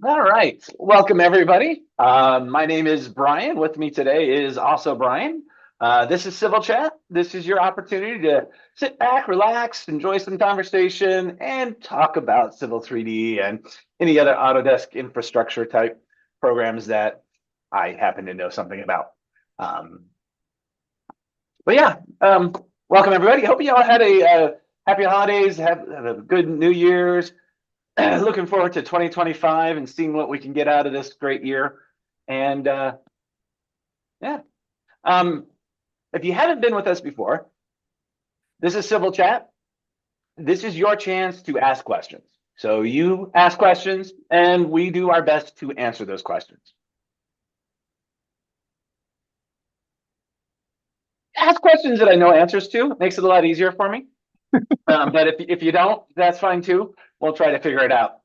All right. Welcome, everybody. My name is Brian. With me today is also Brian. This is Civil Chat. This is your opportunity to sit back, relax, enjoy some conversation, and talk about Civil 3D and any other Autodesk infrastructure type programs that I happen to know something about. Um, but yeah, welcome, everybody. Hope you all had a happy holidays, have a good New Year's. Looking forward to 2025 and seeing what we can get out of this great year. And yeah, um, if you haven't been with us before, this is Civil Chat. This is your chance to ask questions. So you ask questions, and we do our best to answer those questions. Ask questions that I know answers to. It makes it a lot easier for me. But if you don't, that's fine too. We'll try to figure it out.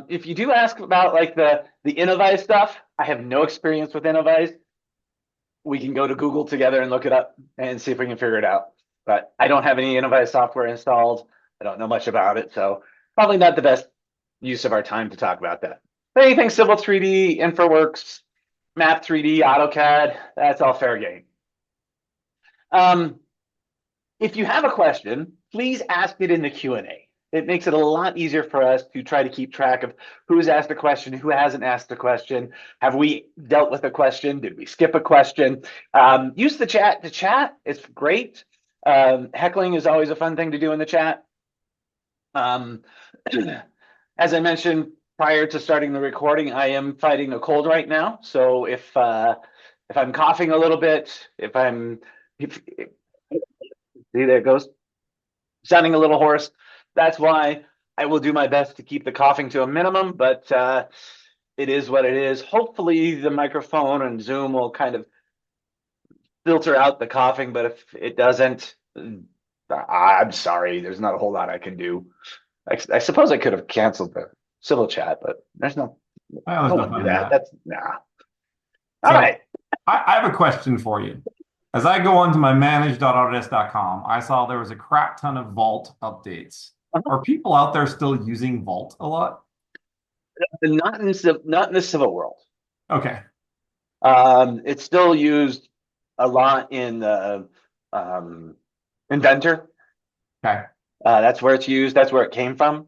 If you do ask about like the Innovyze stuff, I have no experience with Innovyze. We can go to Google together and look it up and see if we can figure it out. But I don't have any Innovyze software installed. I don't know much about it, so probably not the best use of our time to talk about that. But anything Civil 3D, InfraWorks, Map 3D, AutoCAD, that's all fair game. If you have a question, please ask it in the Q&A. It makes it a lot easier for us to try to keep track of who's asked a question, who hasn't asked a question. Have we dealt with a question? Did we skip a question? Use the chat to chat. It's great. Heckling is always a fun thing to do in the chat. As I mentioned prior to starting the recording, I am fighting a cold right now. So if I'm coughing a little bit, see, there it goes. Sounding a little hoarse. That's why I will do my best to keep the coughing to a minimum, but it is what it is. Hopefully the microphone and Zoom will kind of filter out the coughing, but if it doesn't, I'm sorry. There's not a whole lot I can do. I suppose I could have canceled the Civil Chat, but there's no, There's no no one do fun in that. that. That's nah. All So right. I have a question for you. As I go onto my manage.autodesk.com, I saw there was a crap ton of Vault updates. Are people out there still using Vault a lot? Not in the civil world. Okay. It's still used a lot in the Inventor. Okay. That's where it's used. That's where it came from.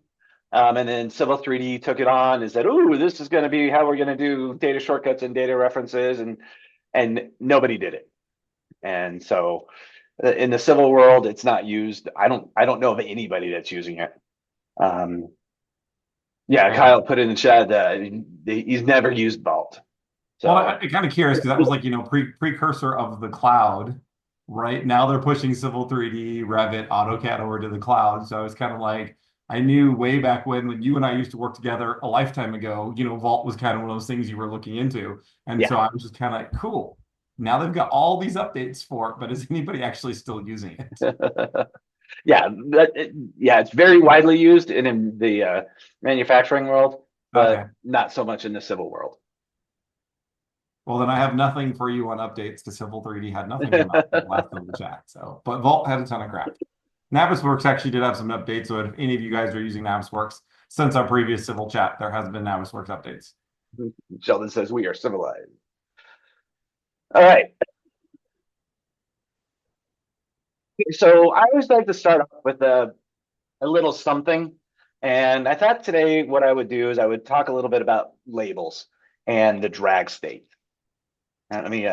And then Civil 3D took it on and said, "Ooh, this is going to be how we're going to do data shortcuts and data references," and nobody did it. And so, in the civil world, it's not used. I don't know of anybody that's using it. Um, yeah, Well, Kyle put in the chat that he's never used Vault. So I'm kind of curious because that was like, precursor of the cloud, right? Now they're pushing Civil 3D, Revit, AutoCAD over to the cloud. So it's kind of like I knew way back when you and I used to work together a lifetime ago, Vault was kind of one of those things you were looking into. And so yeah, I was just kind of like, cool. Now they've got all these updates for it, but is anybody actually still using it? yeah, yeah, it's very widely used in the manufacturing world, but Okay. not so much in the civil world. Well, then I have nothing for you on updates to Civil 3D. Had nothing come out last in the chat. So, but Vault had a ton of crap. Navisworks actually did have some updates. So if any of you guys are using Navisworks since our previous Civil chat, there has been Navisworks updates. Sheldon says we are civilized. All right. So I always like to start off with a little something. And I thought today what I would do is I would talk a little bit about labels and the drag state. Let me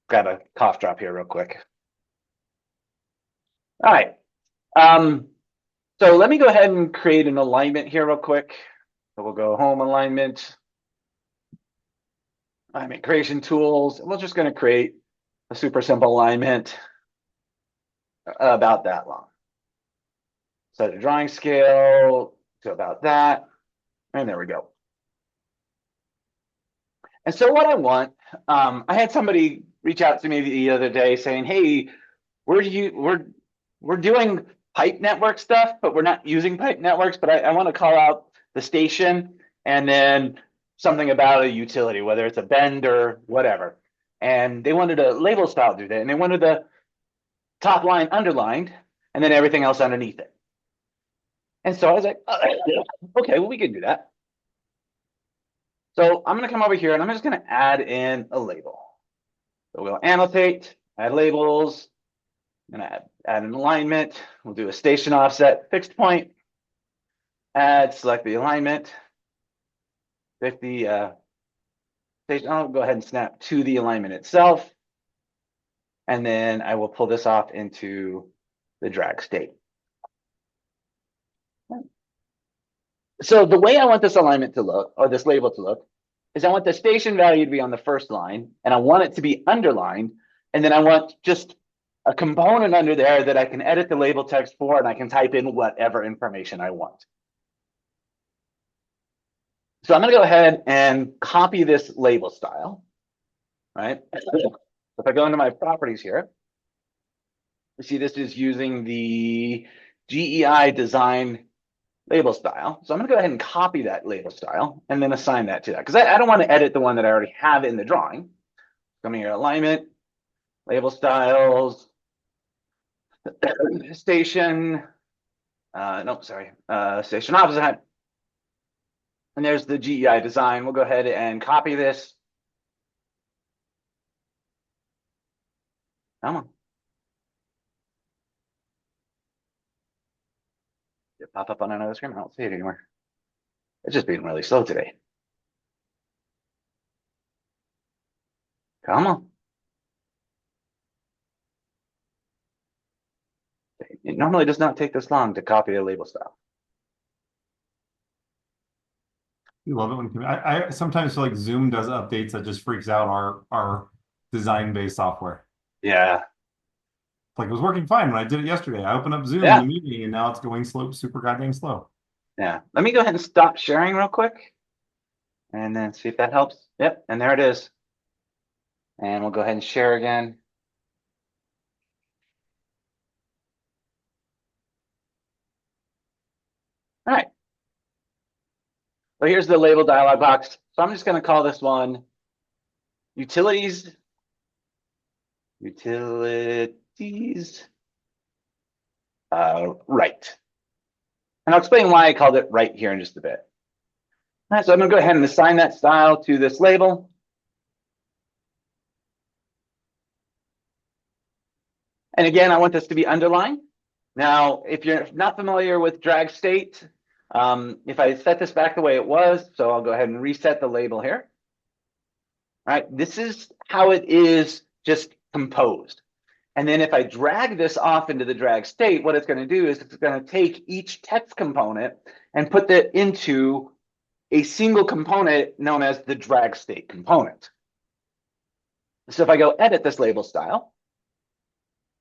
grab a cough drop here real quick. All right. Um, so let me go ahead and create an alignment here real quick. So we'll go home alignment, alignment creation tools. And we're just going to create a super simple alignment about that long. Set a drawing scale to about that. And there we go. And so what I want, I had somebody reach out to me the other day saying, "Hey, we're doing pipe network stuff, but we're not using pipe networks. But I want to call out the station and then something about a utility, whether it's a bend or whatever." And they wanted a label style do that, and they wanted the top line underlined and then everything else underneath it. And so I was like, "Okay, well, we can do that." So I'm going to come over here and I'm just going to add in a label. So we'll annotate, add labels. I'm going to add an alignment. We'll do a station offset, fixed point. Add, select the alignment. 50 station. I'll go ahead and snap to the alignment itself. And then I will pull this off into the drag state. So the way I want this alignment to look, or this label to look, is I want the station value to be on the first line, and I want it to be underlined, and then I want just a component under there that I can edit the label text for, and I can type in whatever information I want. So I'm going to go ahead and copy this label style, right? If I go into my properties here, you see this is using the GEI design label style. So I'm going to go ahead and copy that label style and then assign that to that, because I don't want to edit the one that I already have in the drawing. Come here, alignment, label styles, station, station opposite. And there's the GEI design. We'll go ahead and copy this. Come on. Did it pop up on another screen? I don't see it anymore. It's just being really slow today. Come on. It normally does not take this long to copy a label style. You love it when I sometimes feel like Zoom does updates that just freaks out our design-based software. Yeah. Like it was working fine when I did it yesterday. I opened up Zoom Yeah. in the meeting and now it's going slow, super goddamn slow. Yeah. Let me go ahead and stop sharing real quick and then see if that helps. Yep. And there it is. And we'll go ahead and share again. All right. So here's the label dialog box. So I'm just going to call this one utilities. Right. And I'll explain why I called it right here in just a bit. All right, so I'm going to go ahead and assign that style to this label. And again, I want this to be underlined. Now, if you're not familiar with drag state, if I set this back the way it was, so I'll go ahead and reset the label here. All right, this is how it is just composed. And then if I drag this off into the drag state, what it's going to do is it's going to take each text component and put that into a single component known as the drag state component. So if I go edit this label style,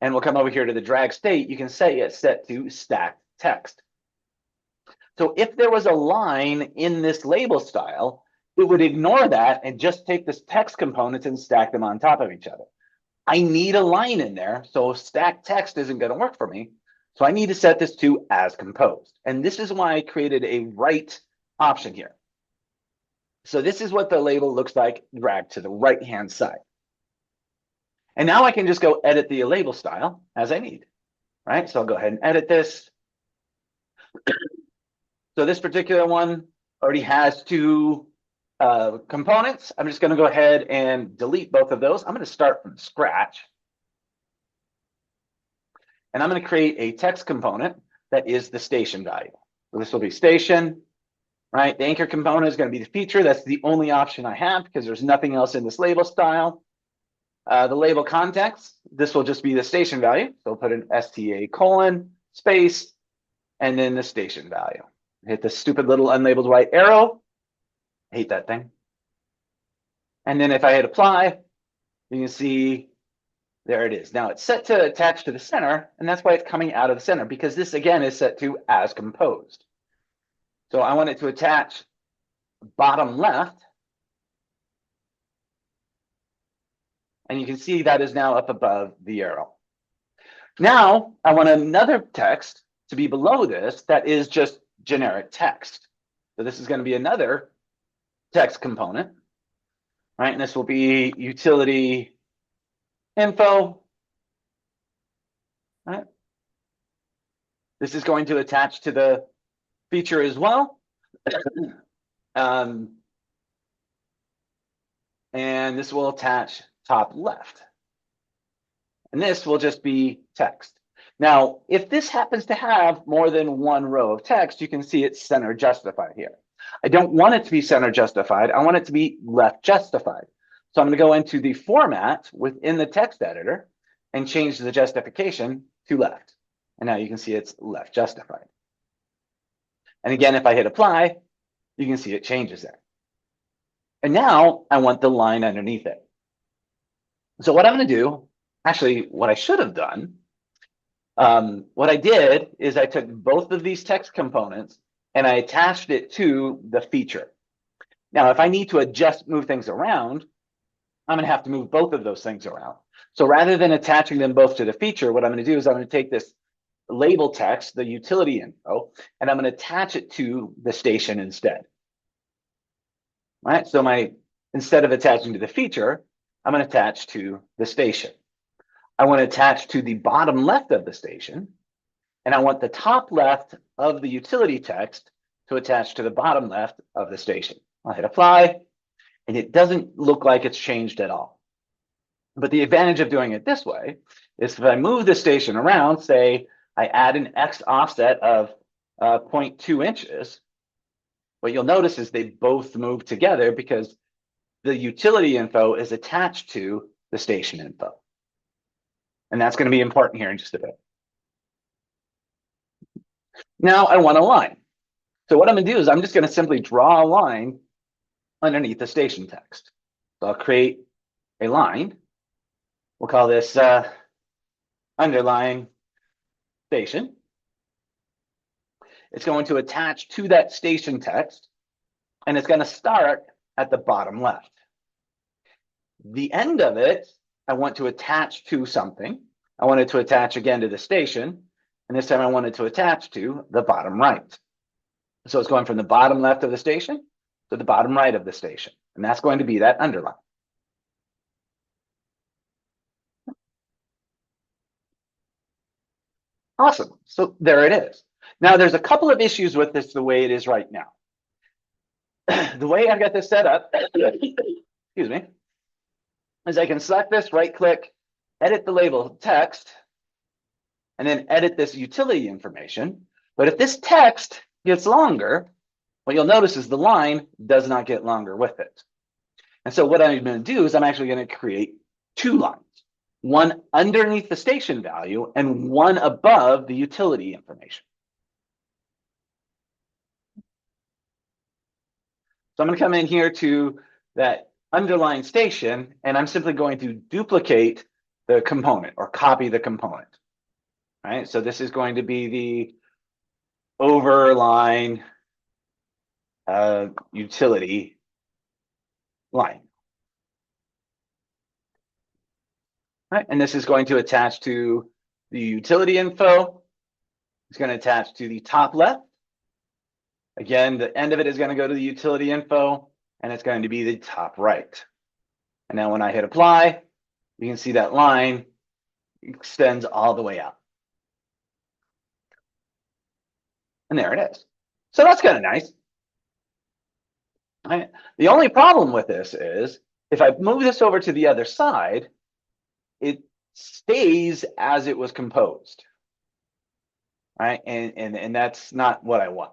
and we'll come over here to the drag state, you can say it's set to stacked text. So if there was a line in this label style, it would ignore that and just take this text components and stack them on top of each other. I need a line in there, so stacked text isn't going to work for me. So I need to set this to as composed. And this is why I created a right option here. So this is what the label looks like dragged to the right-hand side. And now I can just go edit the label style as I need, right? So I'll go ahead and edit this. So this particular one already has two components. I'm just going to go ahead and delete both of those. I'm going to start from scratch. And I'm going to create a text component that is the station value. So this will be station, right? The anchor component is going to be the feature. That's the only option I have because there's nothing else in this label style. The label context, this will just be the station value. So we'll put an STA colon, space, and then the station value. Hit the stupid little unlabeled white arrow. I hate that thing. And then if I hit apply, you can see there it is. Now it's set to attach to the center, and that's why it's coming out of the center, because this again is set to as composed. So I want it to attach bottom left. And you can see that is now up above the arrow. Now I want another text to be below this that is just generic text. So this is going to be another text component, right? And this will be utility info, right? This is going to attach to the feature as well. and this will attach top left. And this will just be text. Now, if this happens to have more than one row of text, you can see it's center justified here. I don't want it to be center justified. I want it to be left justified. So I'm going to go into the format within the text editor and change the justification to left. And now you can see it's left justified. And again, if I hit apply, you can see it changes there. And now I want the line underneath it. So what I'm going to do, actually, what I should have done, what I did is I took both of these text components and I attached it to the feature. Now, if I need to move things around, I'm going to have to move both of those things around. So rather than attaching them both to the feature, what I'm going to do is I'm going to take this label text, the utility info, and I'm going to attach it to the station instead. All right, so instead of attaching to the feature, I'm going to attach to the station. I want to attach to the bottom left of the station, and I want the top left of the utility text to attach to the bottom left of the station. I'll hit apply, and it doesn't look like it's changed at all. But the advantage of doing it this way is if I move the station around, say I add an X offset of 0.2 inches, what you'll notice is they both move together because the utility info is attached to the station info. And that's going to be important here in just a bit. Now I want a line. So what I'm going to do is I'm just going to simply draw a line underneath the station text. So I'll create a line. We'll call this underline station. It's going to attach to that station text, and it's going to start at the bottom left. The end of it, I want to attach to something. I want it to attach again to the station, and this time I want it to attach to the bottom right. So it's going from the bottom left of the station to the bottom right of the station, and that's going to be that underline. Awesome. So there it is. Now there's a couple of issues with this the way it is right now. The way I've got this set up, excuse me, is I can select this, right click, edit the label text, and then edit this utility information. But if this text gets longer, what you'll notice is the line does not get longer with it. And so what I'm going to do is I'm actually going to create two lines, one underneath the station value and one above the utility information. So I'm going to come in here to that underlying station, and I'm simply going to duplicate the component or copy the component. All right, so this is going to be the overline utility line. All right, and this is going to attach to the utility info. It's going to attach to the top left. Again, the end of it is going to go to the utility info, and it's going to be the top right. And now when I hit apply, you can see that line extends all the way out. And there it is. So that's kind of nice. All right. The only problem with this is if I move this over to the other side, it stays as it was composed. All right. And that's not what I want.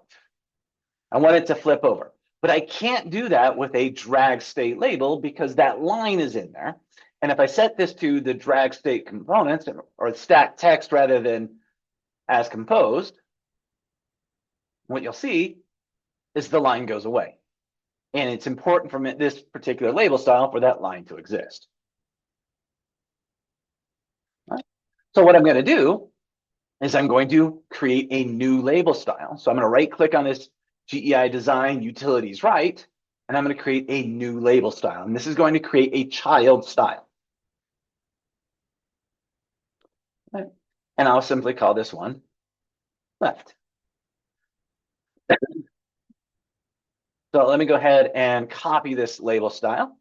I want it to flip over. But I can't do that with a drag state label because that line is in there. And if I set this to the drag state components or stack text rather than as composed, what you'll see is the line goes away. And it's important for this particular label style for that line to exist. All right. So what I'm going to do is I'm going to create a new label style. So I'm going to right click on this GEI design utilities right, and I'm going to create a new label style. And this is going to create a child style. Right. And I'll simply call this one left. So let me go ahead and copy this label style.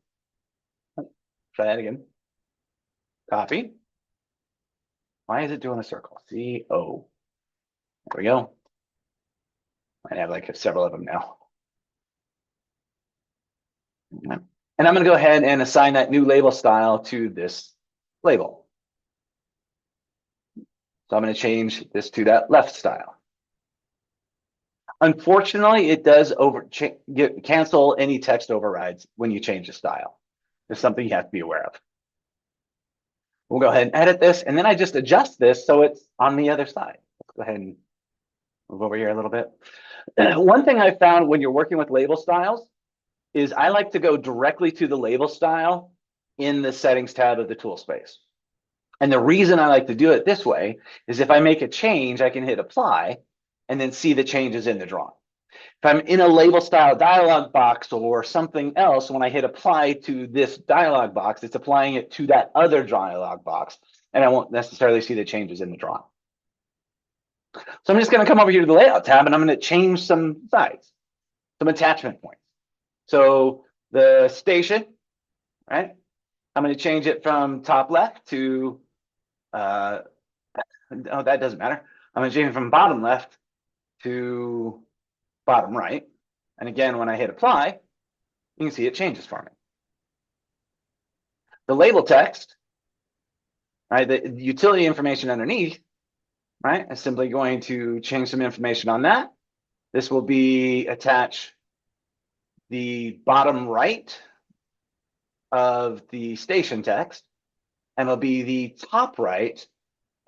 Try that again. Copy. Why is it doing a circle? C-O. There we go. I have like several of them now. And I'm going to go ahead and assign that new label style to this label. So I'm going to change this to that left style. Unfortunately, it does cancel any text overrides when you change the style. There's something you have to be aware of. We'll go ahead and edit this, and then I just adjust this so it's on the other side. Let's go ahead and move over here a little bit. One thing I found when you're working with label styles is I like to go directly to the label style in the settings tab of the tool space. And the reason I like to do it this way is if I make a change, I can hit apply and then see the changes in the drawing. If I'm in a label style dialog box or something else, when I hit apply to this dialog box, it's applying it to that other dialog box, and I won't necessarily see the changes in the drawing. So I'm just going to come over here to the layout tab, and I'm going to change some sides, some attachment points. So the station, right? I'm going to change it from top left to, oh, that doesn't matter. I'm going to change it from bottom left to bottom right. And again, when I hit apply, you can see it changes for me. The label text, right, the utility information underneath, right, is simply going to change some information on that. This will be attach the bottom right of the station text, and it'll be the top right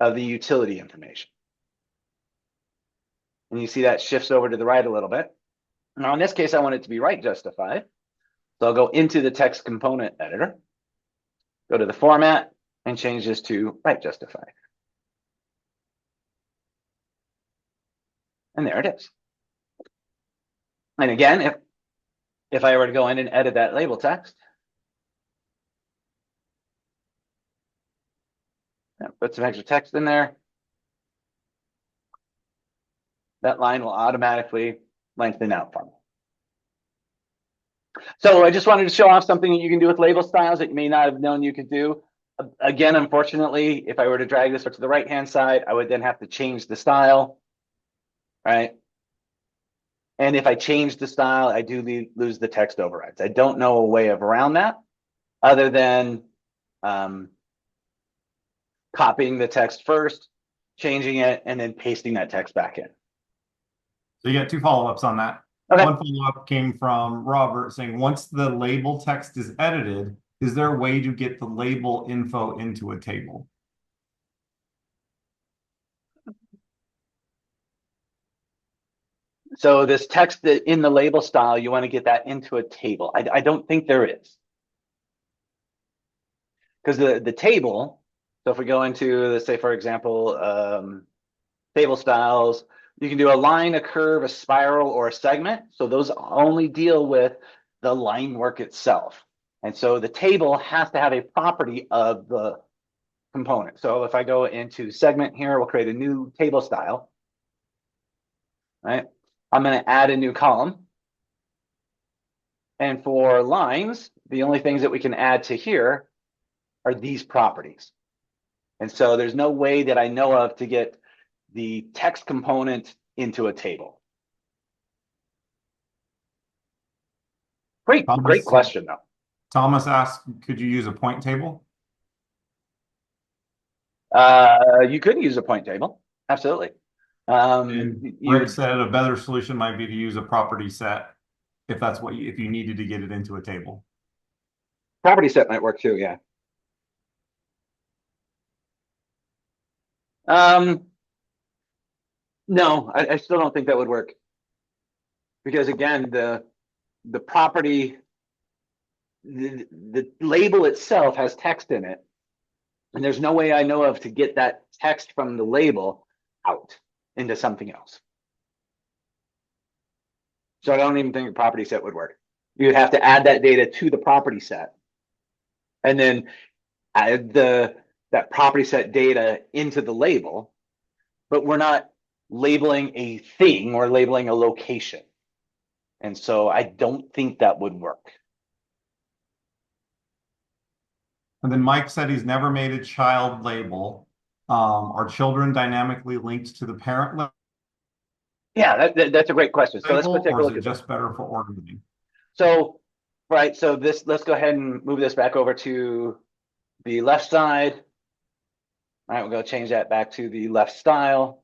of the utility information. And you see that shifts over to the right a little bit. Now, in this case, I want it to be right justified. So I'll go into the text component editor, go to the format, and change this to right justified. And there it is. And again, if I were to go in and edit that label text, put some extra text in there, that line will automatically lengthen out for me. So I just wanted to show off something that you can do with label styles that you may not have known you could do. Again, unfortunately, if I were to drag this to the right-hand side, I would then have to change the style, right? And if I change the style, I do lose the text overrides. I don't know a way of around that other than copying the text first, changing it, and then pasting that text back in. So you got two follow-ups on that. Okay. One follow-up came from Robert saying, once the label text is edited, is there a way to get the label info into a table? So this text that in the label style, you want to get that into a table. I don't think there is. Because the table, so if we go into, let's say, for example, table styles, you can do a line, a curve, a spiral, or a segment. So those only deal with the line work itself. And so the table has to have a property of the component. So if I go into segment here, we'll create a new table style, right? I'm going to add a new column. And for lines, the only things that we can add to here are these properties. And so there's no way that I know of to get the text component into a table. Great question, though. Thomas asked, could you use a point table? You could use a point table. Absolutely. Rick said a better solution might be to use a property set if that's what if you needed to get it into a table. Property set might work too, yeah. No, I still don't think that would work. Because again, the property, the label itself has text in it. And there's no way I know of to get that text from the label out into something else. So I don't even think a property set would work. You'd have to add that data to the property set. And then add that property set data into the label. But we're not labeling a thing, we're labeling a location. And so I don't think that would work. And then Mike said he's never made a child label. Are children dynamically linked to the parent label? Yeah, that's a great question. So let's take a look at just better for ordering. So right, so let's go ahead and move this back over to the left side. All right, we'll go change that back to the left style.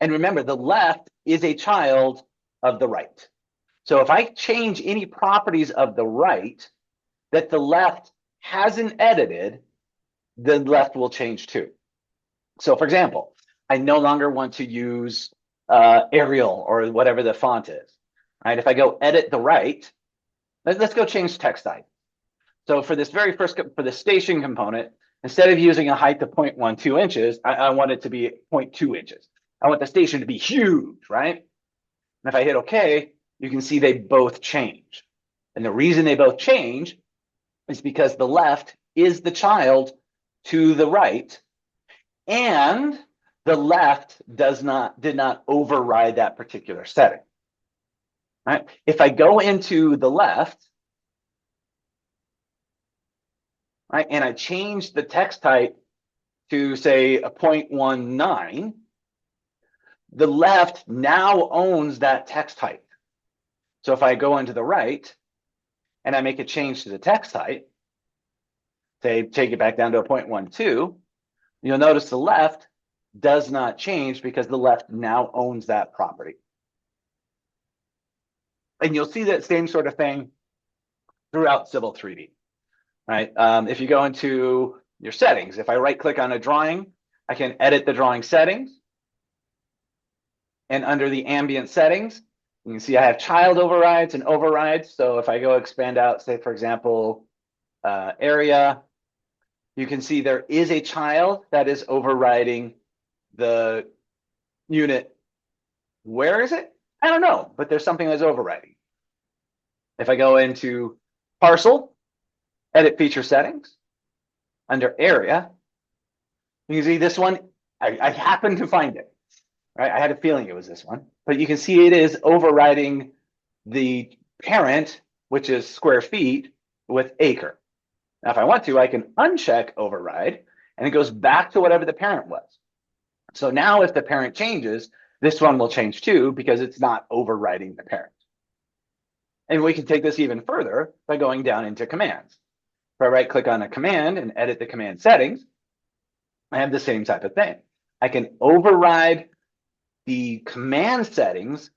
And remember, the left is a child of the right. So if I change any properties of the right that the left hasn't edited, the left will change too. So for example, I no longer want to use Arial or whatever the font is. Right? If I go edit the right, let's go change text type. So for this very first, for the station component, instead of using a height of 0.12 inches, I want it to be 0.2 inches. I want the station to be huge, right? And if I hit OK, you can see they both change. And the reason they both change is because the left is the child to the right, and the left did not override that particular setting. Right? If I go into the left, right, and I change the text type to say a 0.19, the left now owns that text type. So if I go into the right and I make a change to the text type, say take it back down to a 0.12, you'll notice the left does not change because the left now owns that property. And you'll see that same sort of thing throughout Civil 3D, right? If you go into your settings, if I right click on a drawing, I can edit the drawing settings. And under the ambient settings, you can see I have child overrides and overrides. So if I go expand out, say, for example, area, you can see there is a child that is overriding the unit. Where is it? I don't know, but there's something that's overriding. If I go into parcel, edit feature settings, under area, you can see this one, I happen to find it, right? I had a feeling it was this one, but you can see it is overriding the parent, which is square feet, with acre. Now, if I want to, I can uncheck override, and it goes back to whatever the parent was. So now if the parent changes, this one will change too, because it's not overriding the parent. And we can take this even further by going down into commands. If I right click on a command and edit the command settings, I have the same type of thing. I can override the command settings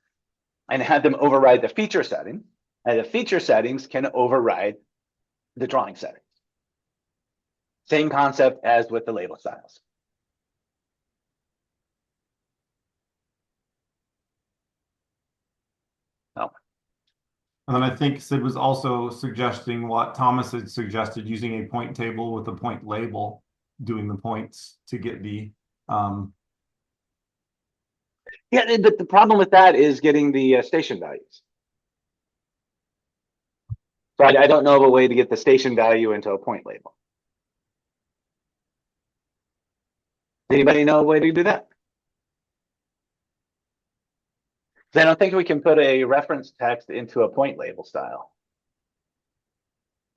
and have them override the feature setting, and the feature settings can override the drawing settings. Same concept as with the label styles. Oh. And then I think Sid was also suggesting what Thomas had suggested, using a point table with a point label, doing the points to get the Yeah, but the problem with that is getting the station values. So I don't know of a way to get the station value into a point label. Anybody know a way to do that? I don't think we can put a reference text into a point label style.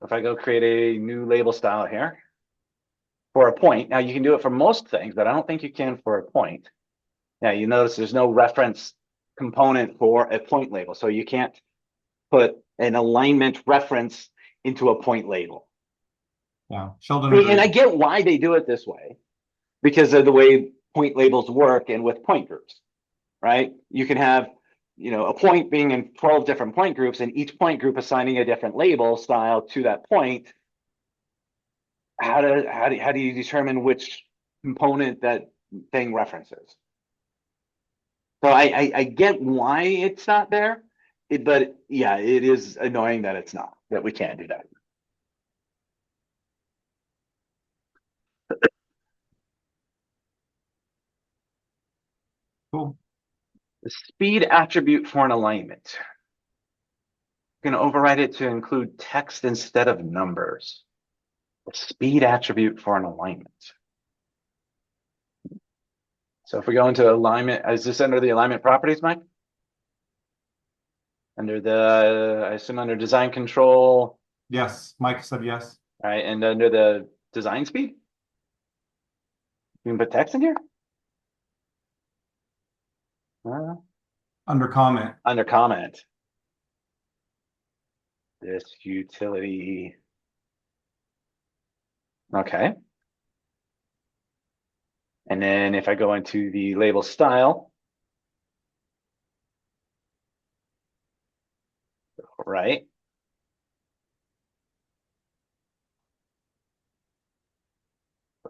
If I go create a new label style here for a point, now you can do it for most things, but I don't think you can for a point. Now you notice there's no reference component for a point label, so you can't put an alignment reference into a point label. Yeah, Sheldon. And I get why they do it this way, because of the way point labels work and with point groups, right? You can have, a point being in 12 different point groups, and each point group assigning a different label style to that point. How do you determine which component that thing references? So I get why it's not there, but yeah, it is annoying that it's not, that we can't do that. Cool. The speed attribute for an alignment. You can override it to include text instead of numbers. The speed attribute for an alignment. So if we go into alignment, is this under the alignment properties, Mike? Under the, I assume under design control. Yes, Mike said yes. All right, and under the design speed? You can put text in here? Under comment. Under comment. this utility. Okay. And then if I go into the label style, right?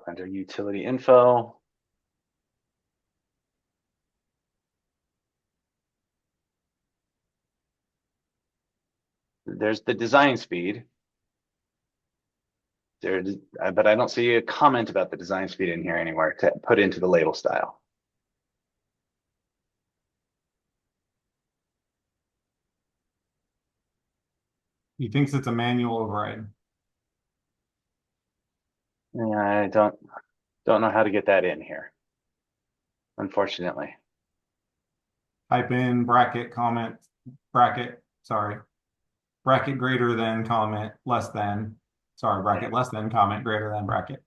Under utility info. There's the design speed. But I don't see a comment about the design speed in here anywhere to put into the label style. He thinks it's a manual override. Yeah, I don't know how to get that in here, unfortunately. Type in bracket comment, bracket, sorry. Bracket greater than comment less than, sorry, bracket less than comment greater than bracket.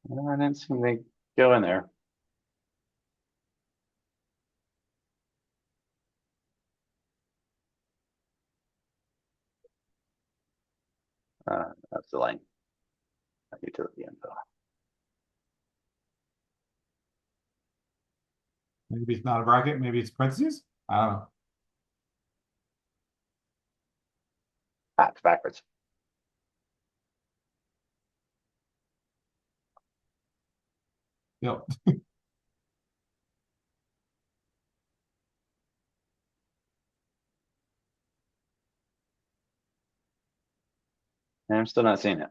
I didn't see they go in there. That's the line. Utility info. Maybe it's not a bracket, maybe it's parentheses. I don't know. It's backwards. Yep. And I'm still not seeing it.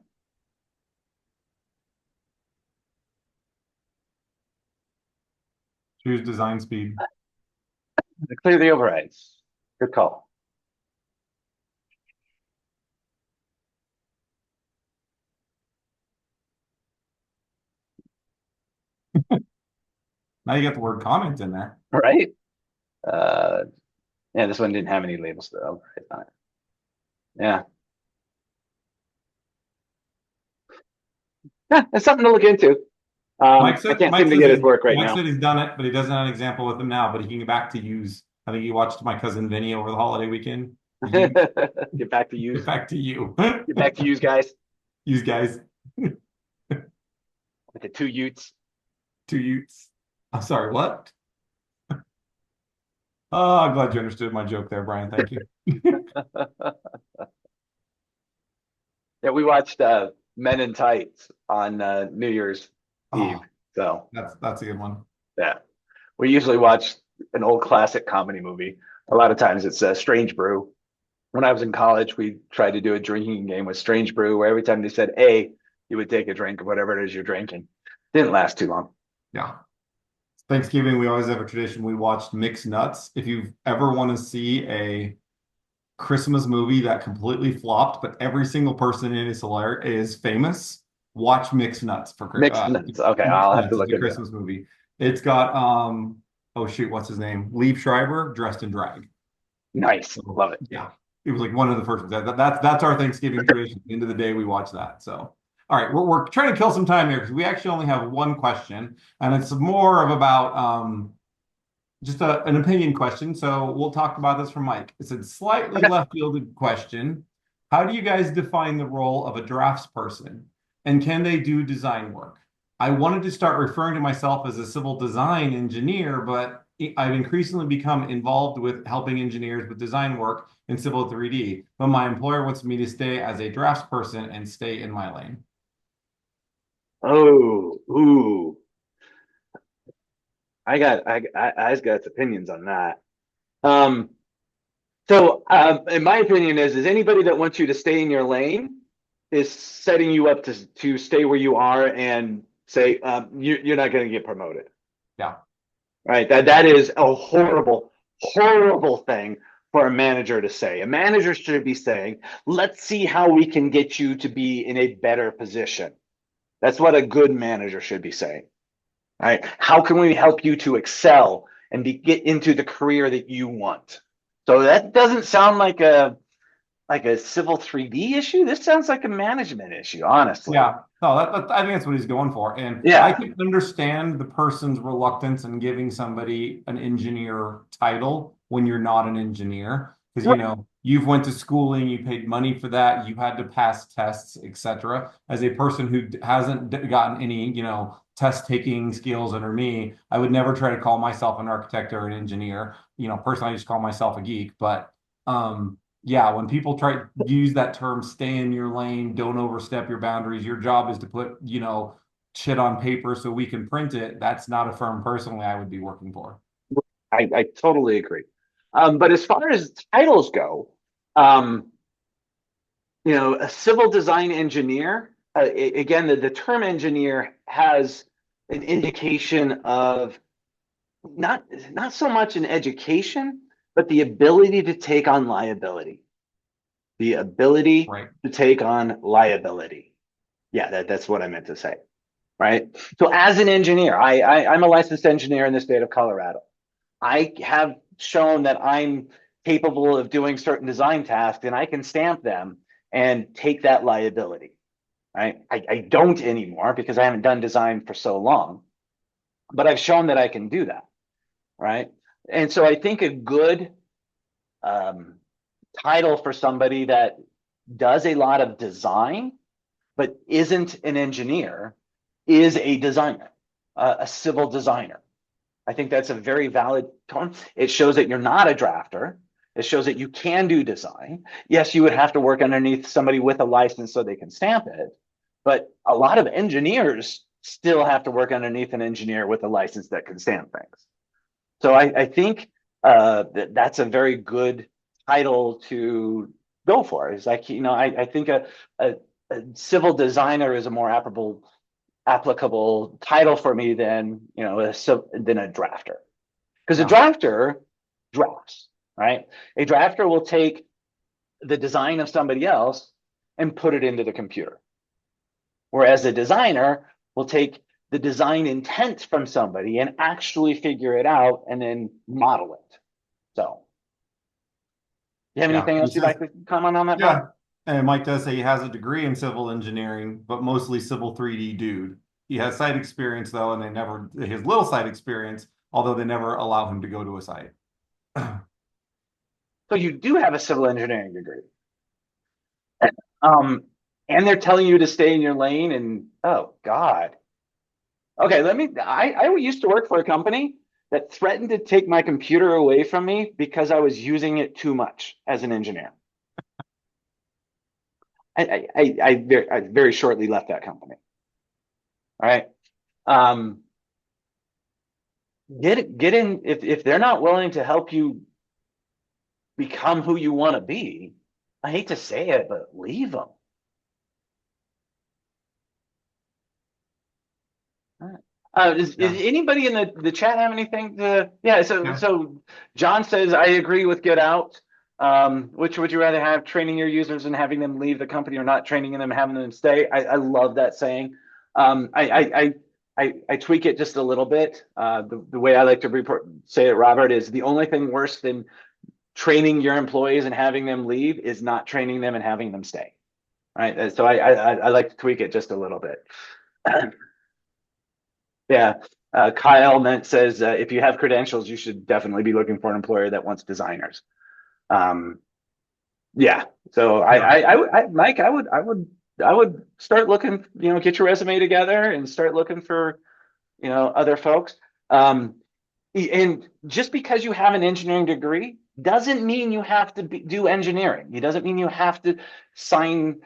Choose design speed. Clear the overrides. Good call. Now you got the word comment in there. Right? Yeah, this one didn't have any labels though. Yeah. Yeah, it's something to look into. I can't seem to get it to work right Mike now. said he's done it, but he doesn't have an example with him now, but he can get back to use. I think he watched my cousin Vinny over the holiday weekend. Get back to use. Get back to you. Get back to use, guys. Use guys. With the two Utes. Two Utes. I'm sorry, what? Oh, I'm glad you understood my joke there, Brian. Thank you. Yeah, we watched Men in Tights on New Year's Eve. So that's a good one. Yeah. We usually watch an old classic comedy movie. A lot of times it's Strange Brew. When I was in college, we tried to do a drinking game with Strange Brew, where every time they said A, you would take a drink of whatever it is you're drinking. Didn't last too long. Yeah. Thanksgiving, we always have a tradition. We watched Mixed Nuts. If you ever want to see a Christmas movie that completely flopped, but every single person in it is famous, watch Mixed Nuts for Mixed Nuts. Okay, I'll have to look at the Christmas movie. It's got oh shoot, what's his name? Liev Schreiber dressed in drag. Nice, love it. Yeah, it was like one of the first. That's our Thanksgiving tradition. At the end of the day, we watch that. So, all right, we're trying to kill some time here because we actually only have one question, and it's more of about just an opinion question. So we'll talk about this from Mike. It's a slightly left fielded question. How do you guys define the role of a draftsperson, and can they do design work? I wanted to start referring to myself as a civil design engineer, but I've increasingly become involved with helping engineers with design work in Civil 3D. But my employer wants me to stay as a draftsperson and stay in my lane. Oh, ooh. I got opinions on that. So in my opinion is anybody that wants you to stay in your lane is setting you up to stay where you are and say you're not going to get promoted. Yeah. Right. That is a horrible, horrible thing for a manager to say. A manager should be saying, let's see how we can get you to be in a better position. That's what a good manager should be saying. All right. How can we help you to excel and get into the career that you want? So that doesn't sound like a like a civil 3D issue. This sounds like a management issue, honestly. Yeah, no, I think that's what he's going for. And I Yeah. can understand the person's reluctance in giving somebody an engineer title when you're not an engineer. Because, you know, you've went to schooling, you paid money for that, you had to pass tests, etc. As a person who hasn't gotten any, you know, test taking skills under me, I would never try to call myself an architect or an engineer. You know, personally, I just call myself a geek. But yeah, when people try to use that term, stay in your lane, don't overstep your boundaries, your job is to put, you know, shit on paper so we can print it. That's not a firm personally I would be working for. I totally agree. But as far as titles go, um, a civil design engineer, again, the term engineer has an indication of not so much an education, but the ability to take on liability. The ability Right. to take on liability. Yeah, that's what I meant to say. Right. So as an engineer, I'm a licensed engineer in the state of Colorado. I have shown that I'm capable of doing certain design tasks and I can stamp them and take that liability. Right. I don't anymore because I haven't done design for so long, but I've shown that I can do that. Right. And so I think a good um, title for somebody that does a lot of design but isn't an engineer is a designer, a civil designer. I think that's a very valid tone. It shows that you're not a drafter. It shows that you can do design. Yes, you would have to work underneath somebody with a license so they can stamp it, but a lot of engineers still have to work underneath an engineer with a license that can stamp things. So I think that's a very good title to go for. It's like, I think a civil designer is a more applicable title for me than than a drafter, because a Yeah. drafter drafts, right? A drafter will take the design of somebody else and put it into the computer, whereas a designer will take the design intent from somebody and actually figure it out and then model it. So, you have Yeah. anything else you'd like to comment on that, Brian? Yeah. And Mike does say he has a degree in civil engineering, but mostly civil 3D dude. He has site experience though, and his little site experience, although they never allow him to go to a site. So you do have a civil engineering degree. Um, and they're telling you to stay in your lane and oh God. Okay, I used to work for a company that threatened to take my computer away from me because I was using it too much as an engineer. I very shortly left that company. All right. Um, get in if they're not willing to help you become who you want to be. I hate to say it, but leave them. Is Yeah. anybody in the chat have anything to? Yeah. So Yeah. so John says I agree with Get Out. Which would you rather have, training your users and having them leave the company, or not training them and having them stay? I love that saying. I tweak it just a little bit. The way I like to say it, Robert, is the only thing worse than training your employees and having them leave is not training them and having them stay. Right. So I like to tweak it just a little bit. Yeah. Kyle says if you have credentials, you should definitely be looking for an employer that wants designers. Um, yeah. So Yeah. Mike, I would start looking, get your resume together and start looking for, other folks. Um, and just because you have an engineering degree doesn't mean you have to do engineering. It doesn't mean you have to sign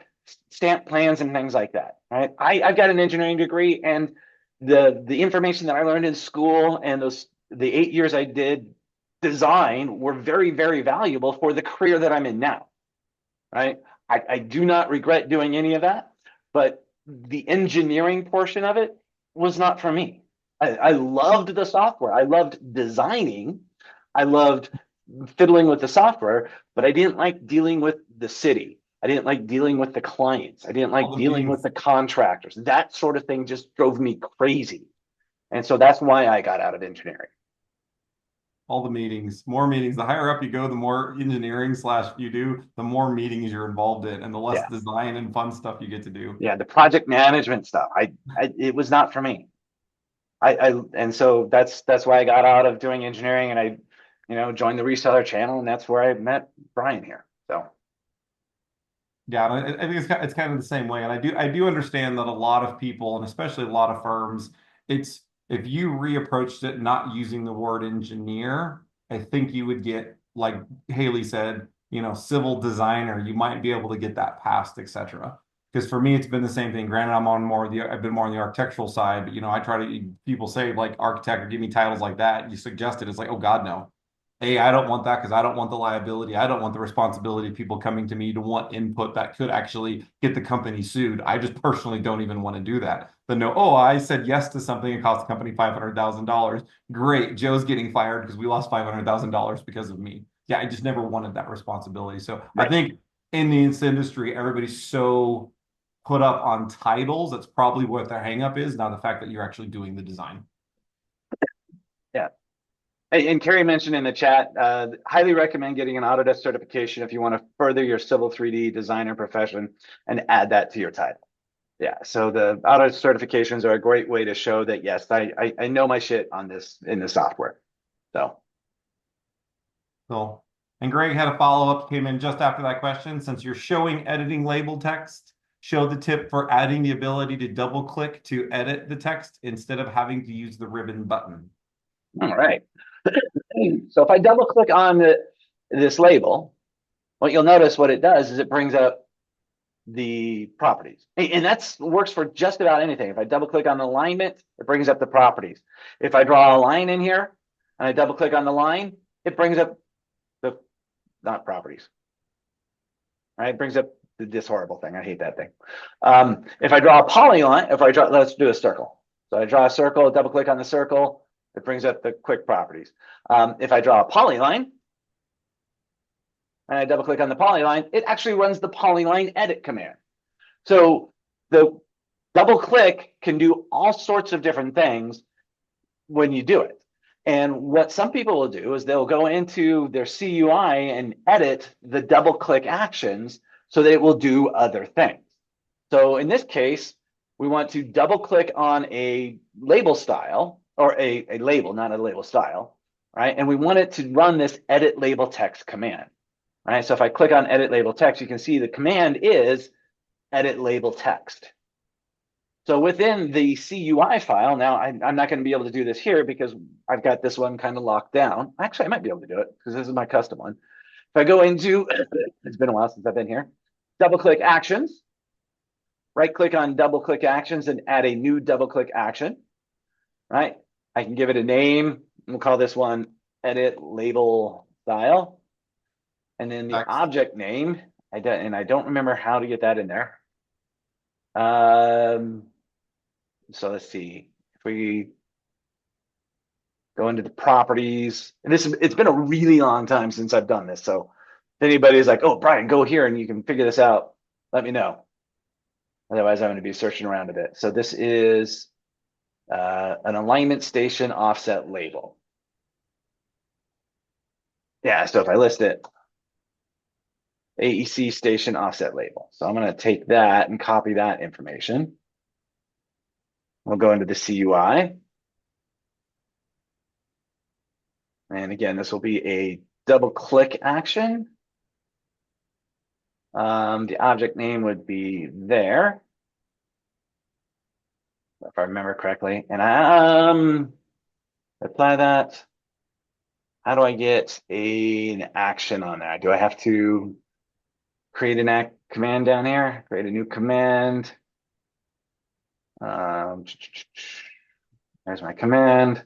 stamp plans and things like that. Right. I've got an engineering degree, and the information that I learned in school and the 8 years I did design were very, very valuable for the career that I'm in now. Right. I do not regret doing any of that, but the engineering portion of it was not for me. I loved the software. I loved designing. I loved fiddling with the software, but I didn't like dealing with the city. I didn't like dealing with the clients. I didn't like All the dealing being with the contractors. That sort of thing just drove me crazy. And so that's why I got out of engineering. all the meetings, more meetings. The higher up you go, the more engineering slash you do, the more meetings you're involved in, and the less Yeah. design and fun stuff you get to do. Yeah. The project management stuff. It was not for me. And so that's why I got out of doing engineering and I, joined the reseller channel and that's where I met Brian here. So Yeah, and I think it's kind of the same way, and I do understand that a lot of people, and especially a lot of firms, it's if you reapproached it not using the word engineer, I think you would get, like Haley said, civil designer. You might be able to get that passed, etc. Because for me, it's been the same thing. Granted, I've been more on the architectural side, but I try to. People say like architect or give me titles like that. You suggest it, it's like, oh God, no. I don't want that because I don't want the liability. I don't want the responsibility of people coming to me to want input that could actually get the company sued. I just personally don't even want to do that. But no, oh, I said yes to something that cost the company $500,000. Great. Joe's getting fired because we lost $500,000 because of me. Yeah, I just never wanted that responsibility. So I right. think in this industry, everybody's so put up on titles. That's probably what their hang up is, not the fact that you're actually doing the design. Yeah. And Carrie mentioned in the chat, highly recommend getting an Autodesk certification if you want to further your civil 3D designer profession and add that to your title. Yeah, so the Autodesk certifications are a great way to show that, yes, I know my shit on this in the software. So, Cool. And Greg had a follow-up, came in just after that question. Since you're showing editing label text, show the tip for adding the ability to double click to edit the text instead of having to use the ribbon button. all right. So if I double click on this label, what you'll notice what it does is it brings up the properties. And that's works for just about anything. If I double click on the alignment, it brings up the properties. If I draw a line in here and I double click on the line, it brings up the not properties. Right? It brings up this horrible thing. I hate that thing. If I draw a polyline, let's do a circle. So I draw a circle, double click on the circle, it brings up the quick properties. If I draw a polyline, and I double click on the polyline, it actually runs the polyline edit command. So the double click can do all sorts of different things when you do it. And what some people will do is they'll go into their CUI and edit the double click actions so that it will do other things. So in this case, we want to double click on a label style or a label, not a label style, right? And we want it to run this edit label text command. Right, so if I click on edit label text, you can see the command is edit label text. So within the CUI file, now I'm not going to be able to do this here because I've got this one kind of locked down. Actually, I might be able to do it because this is my custom one. If I go into, it's been a while since I've been here, double click actions, right click on double click actions and add a new double click action, right? I can give it a name. We'll call this one edit label style. And then the object name, I don't remember how to get that in there. So let's see if we go into the properties. And it's been a really long time since I've done this. So if anybody's like, oh, Brian, go here and you can figure this out, let me know. Otherwise, I'm going to be searching around a bit. So this is an alignment station offset label. Yeah, so if I list it, AEC station offset label. So I'm going to take that and copy that information. We'll go into the CUI. And again, this will be a double click action. The object name would be there, if I remember correctly. And apply that. How do I get an action on that? Do I have to create an command down here? Create a new command. There's my command.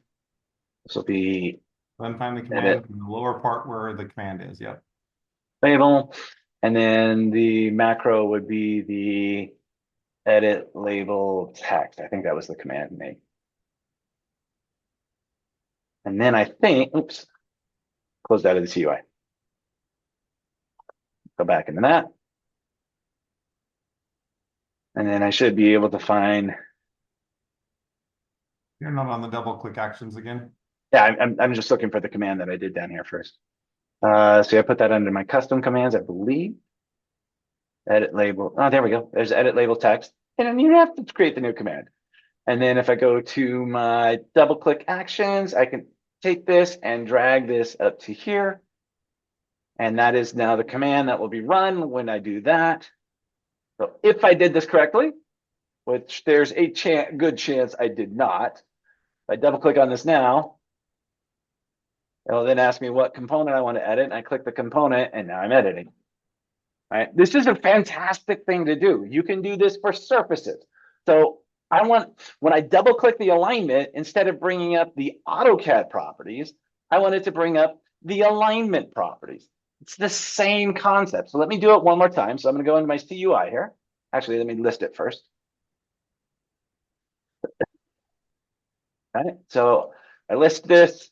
This will be Then find the command in the lower part where the command is. Yep. Label. And then the macro would be the edit label text. I think that was the command name. And then I think, oops, closed out of the CUI. Go back into that. And then I should be able to find. You're not on the double click actions again. Yeah, I'm just looking for the command that I did down here first. So I put that under my custom commands, I believe. Edit label. Oh, there we go. There's edit label text. And then you have to create the new command. And then if I go to my double click actions, I can take this and drag this up to here. And that is now the command that will be run when I do that. So if I did this correctly, which there's a good chance I did not, if I double click on this now, it'll then ask me what component I want to edit. And I click the component and now I'm editing. All right. This is a fantastic thing to do. You can do this for surfaces. So I want, when I double click the alignment, instead of bringing up the AutoCAD properties, I want it to bring up the alignment properties. It's the same concept. So let me do it one more time. So I'm going to go into my CUI here. Actually, let me list it first. All right. So I list this.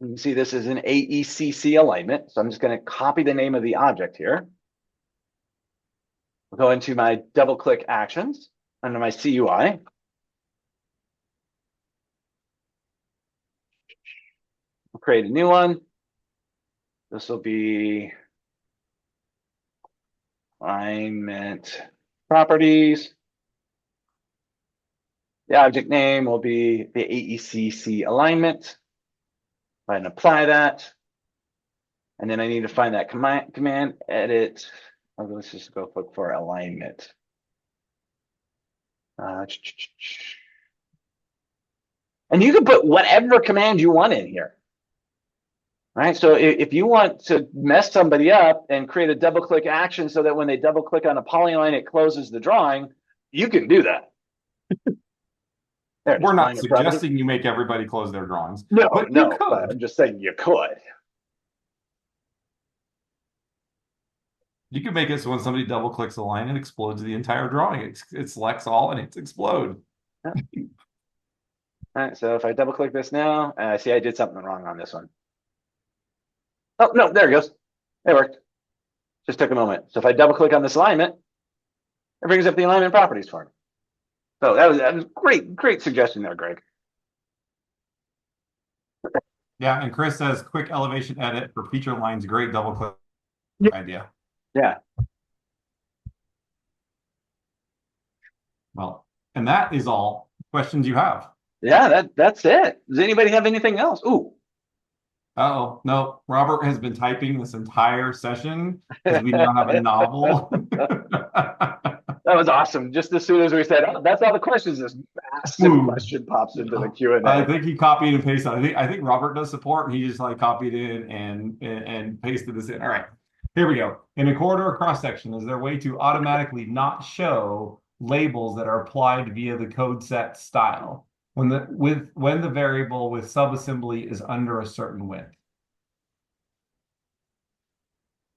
You can see this is an AECC alignment. So I'm just going to copy the name of the object here. I'll go into my double click actions under my CUI. I'll create a new one. This will be alignment properties. The object name will be the AECC alignment. Go ahead and apply that. And then I need to find that command edit. Let's just go look for alignment. And you can put whatever command you want in here. Right. So if you want to mess somebody up and create a double click action so that when they double click on a polyline, it closes the drawing, you can do that. We're not suggesting you make everybody close their drawings. No, but no, but I'm just saying you could. You can make it so when somebody double clicks a line, it explodes the entire drawing. It selects all and it's explode. Yeah. All right, so if I double click this now, I see I did something wrong on this one. Oh, no, there it goes. It worked. Just took a moment. So if I double click on this alignment, it brings up the alignment properties for me. So that was great suggestion there, Greg. Yeah, and Chris says quick elevation edit for feature lines, great double click idea. Yeah. Well, and that is all questions you have. Yeah, that's it. Does anybody have anything else? Ooh. Oh, no. Robert has been typing this entire session because we now have a novel. That was awesome. Just as soon as we said, oh, that's all the questions, this massive question pops into the Q&A. I think he copied and pasted. I think Robert does support, and he just like copied in and pasted this in. All right, here we go. In a corridor or cross section, is there a way to automatically not show labels that are applied via the code set style when the variable with subassembly is under a certain width?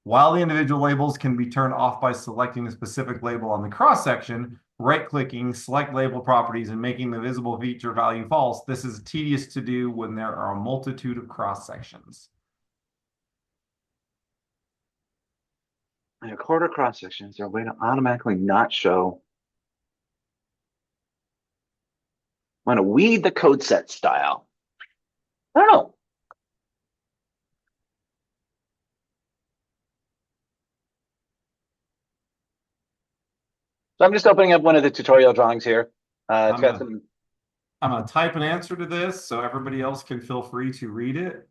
While the individual labels can be turned off by selecting a specific label on the cross-section, right-clicking, select label properties, and making the visible feature value false, this is tedious to do when there are a multitude of cross-sections. In a corridor cross-section, is there a way to automatically not show? I'm going to weed the code set style. I don't know. So I'm just opening up one of the tutorial drawings here. It's got some. I'm going to type an answer to this so everybody else can feel free to read it.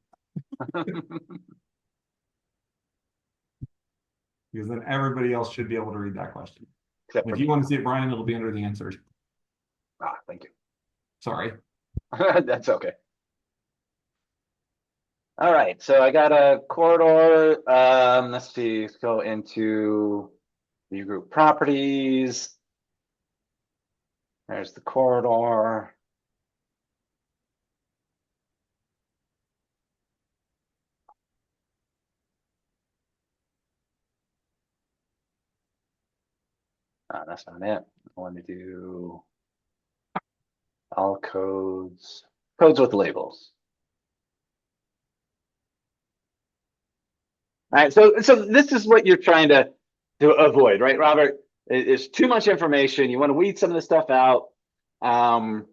Because then everybody else should be able to read that question. If you want to see it, Brian, it'll be under the answers. Ah, thank you. Sorry. That's okay. All right, so I got a corridor. Let's see, let's go into view group properties. There's the corridor. That's not it. I want to do all codes with labels. All right, so this is what you're trying to avoid, right, Robert? It's too much information. You want to weed some of the stuff out. How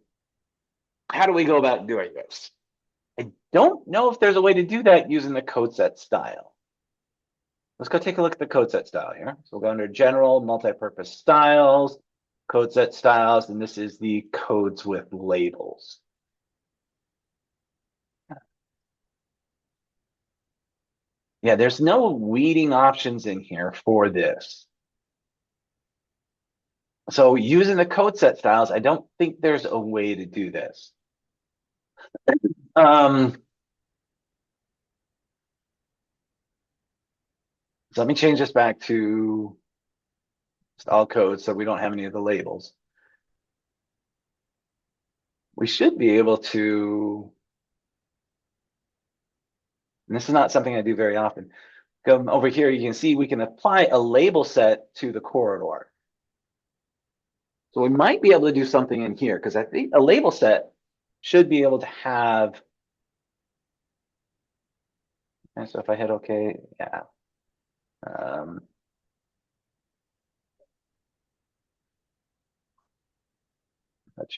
do we go about doing this? don't know if there's a way to do that using the code set style. Let's go take a look at the code set style here. So we'll go under general multipurpose styles, code set styles, and this is the codes with labels. Yeah, there's no weeding options in here for this. So using the code set styles, I don't think there's a way to do this. So let me change this back to just all codes so we don't have any of the labels. We should be able to, and this is not something I do very often. Come over here, you can see we can apply a label set to the corridor. So we might be able to do something in here because I think a label set should be able to have. And so if I hit OK, yeah. Let's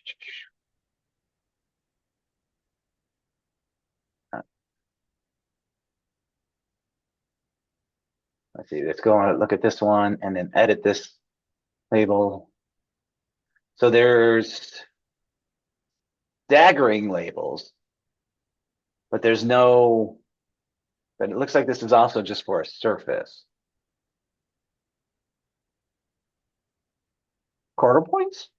see, let's go and look at this one and then edit this label. So there's staggering labels, but there's no, but it looks like this is also just for a surface. Quarter points?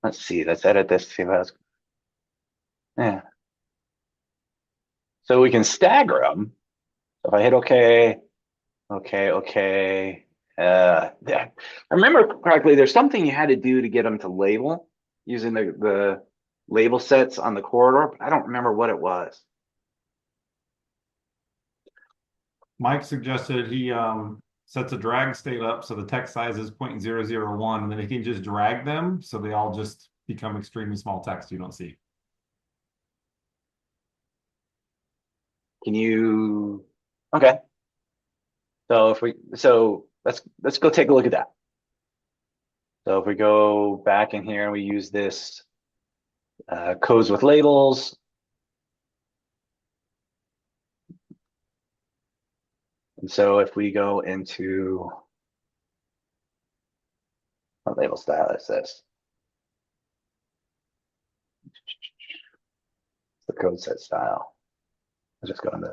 Let's see, let's edit this, see what else. Yeah. So we can stagger them. So if I hit OK, OK. Yeah. I remember correctly, there's something you had to do to get them to label using the label sets on the corridor, but I don't remember what it was. Mike suggested he sets a drag state up so the text size is 0.001, and then he can just drag them so they all just become extremely small text you don't see. Can you? Okay. So let's go take a look at that. So if we go back in here and we use this codes with labels. And so if we go into what label style is this? The code set style. I'll just go into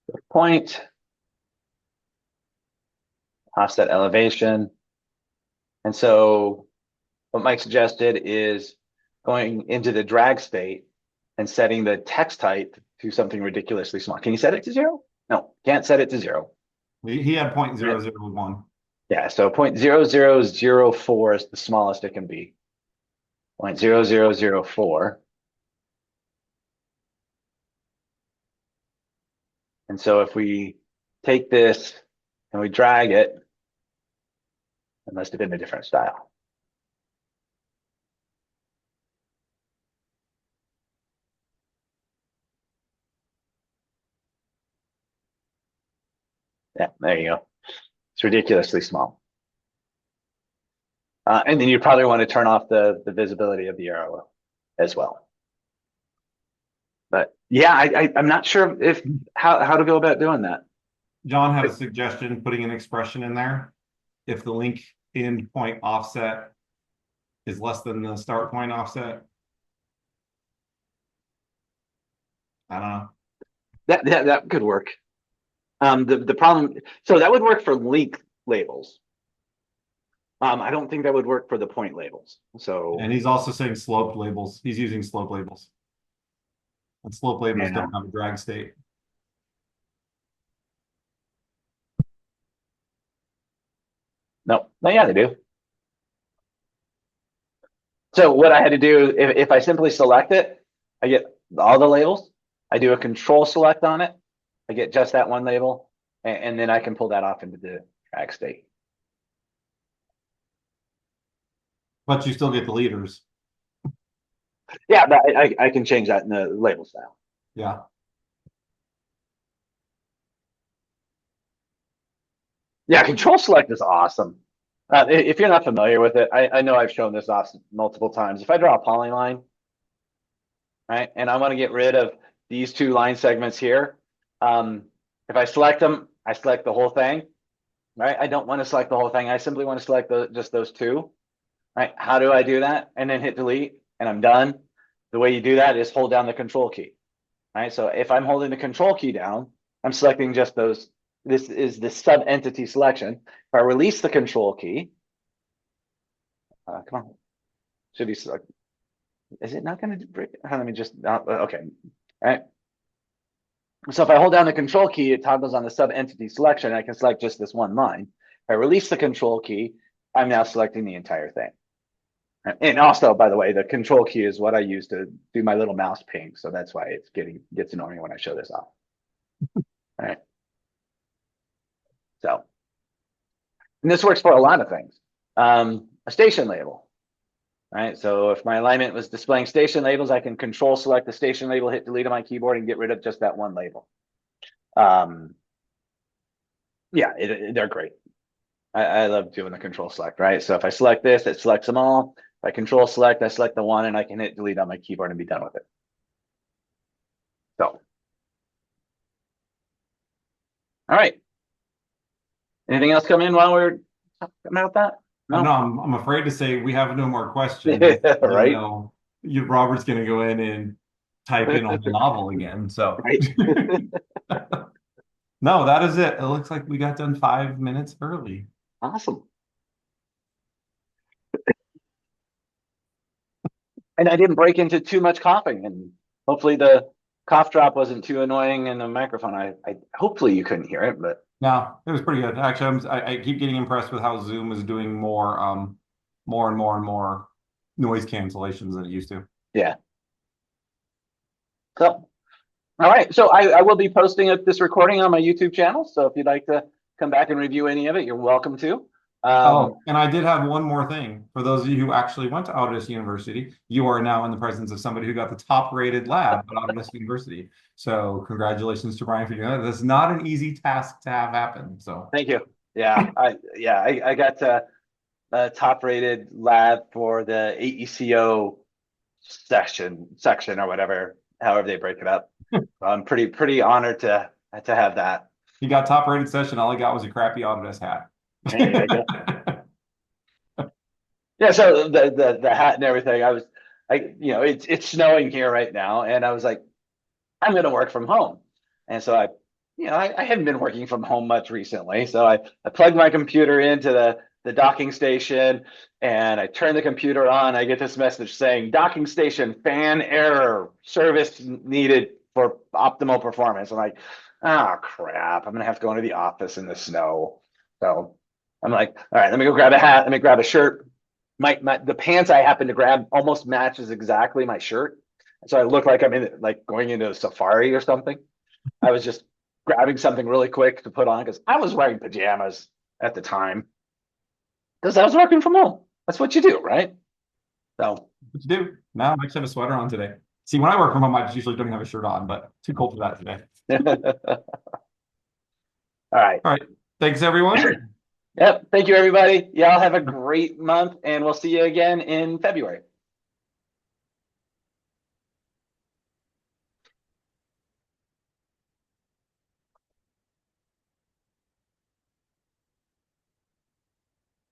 the point, offset elevation. And so what Mike suggested is going into the drag state and setting the text height to something ridiculously small. Can you set it to 0? No, can't set it to 0. He had 0.001. Yeah, so 0.0004 is the smallest it can be. 0.0004. And so if we take this and we drag it, it must have been a different style. Yeah, there you go. It's ridiculously small. And then you probably want to turn off the visibility of the arrow as well. But yeah, I'm not sure if how to go about doing that. John had a suggestion, putting an expression in there. If the link end point offset is less than the start point offset. I don't know. That could work. The problem, so that would work for link labels. I don't think that would work for the point labels. So, and he's also saying sloped labels. He's using slope labels. And slope labels don't have a drag state. No, yeah, they do. So what I had to do, if I simply select it, I get all the labels. I do a control select on it. I get just that one label, and then I can pull that off into the drag state. But you still get the leaders. Yeah, but I can change that in the label style. Yeah. Yeah, control select is awesome. If you're not familiar with it, I know I've shown this off multiple times. If I draw a polyline, right, and I want to get rid of these two line segments here, if I select them, I select the whole thing, right? I don't want to select the whole thing. I simply want to select just those two, right? How do I do that? And then hit delete, and I'm done. The way you do that is hold down the control key, right? So if I'm holding the control key down, I'm selecting just those. This is the sub-entity selection. If I release the control key, come on, should be select. Is it not going to break? Let me just, okay, all right. So if I hold down the control key, it toggles on the sub-entity selection. I can select just this one line. If I release the control key, I'm now selecting the entire thing. And also, by the way, the control key is what I use to do my little mouse ping. So that's why it gets annoying when I show this off. All right. So, and this works for a lot of things. A station label, right? So if my alignment was displaying station labels, I can control select the station label, hit delete on my keyboard, and get rid of just that one label. Yeah, they're great. I love doing the control select, right? So if I select this, it selects them all. If I control select, I select the one, and I can hit delete on my keyboard and be done with it. So, all right. Anything else come in while we're talking about that? No, I'm afraid to say we have no more questions. Right. Robert's going to go in and type in on the novel again. So, right. No, that is it. It looks like we got done 5 minutes early. Awesome. And I didn't break into too much coughing, and hopefully the cough drop wasn't too annoying in the microphone. I hopefully you couldn't hear it, but no, it was pretty good. Actually, I keep getting impressed with how Zoom is doing more and more noise cancellations than it used to. Yeah. So, all right. So I will be posting this recording on my YouTube channel. So if you'd like to come back and review any of it, you're welcome to. And I did have one more thing. For those of you who actually went to Autodesk University, you are now in the presence of somebody who got the top-rated lab at Autodesk University. So congratulations to Brian for doing that. That's not an easy task to have happen. So thank you. Yeah, I got a top-rated lab for the AECO section or whatever, however they break it up. I'm pretty honored to have that. He got top-rated session. All he got was a crappy Autodesk hat. Yeah, so the hat and everything, it's snowing here right now, and I was like, I'm gonna work from home. And so I haven't been working from home much recently. So I plugged my computer into the docking station, and I turn the computer on. I get this message saying docking station fan error, service needed for optimal performance. I'm like, oh crap, I'm gonna have to go into the office in the snow. So I'm like, all right, let me go grab a hat, let me grab a shirt. The pants I happen to grab almost matches exactly my shirt. So I look like I'm going into a safari or something. I was just grabbing something really quick to put on because I was wearing pajamas at the time because I was working from home. That's what you do, right? So what you do. Now I actually have a sweater on today. See, when I work from home, I just usually don't have a shirt on, but too cold for that today. All right. All right. Thanks, everyone. Yep. Thank you, everybody. Y'all have a great month, and we'll see you again in February.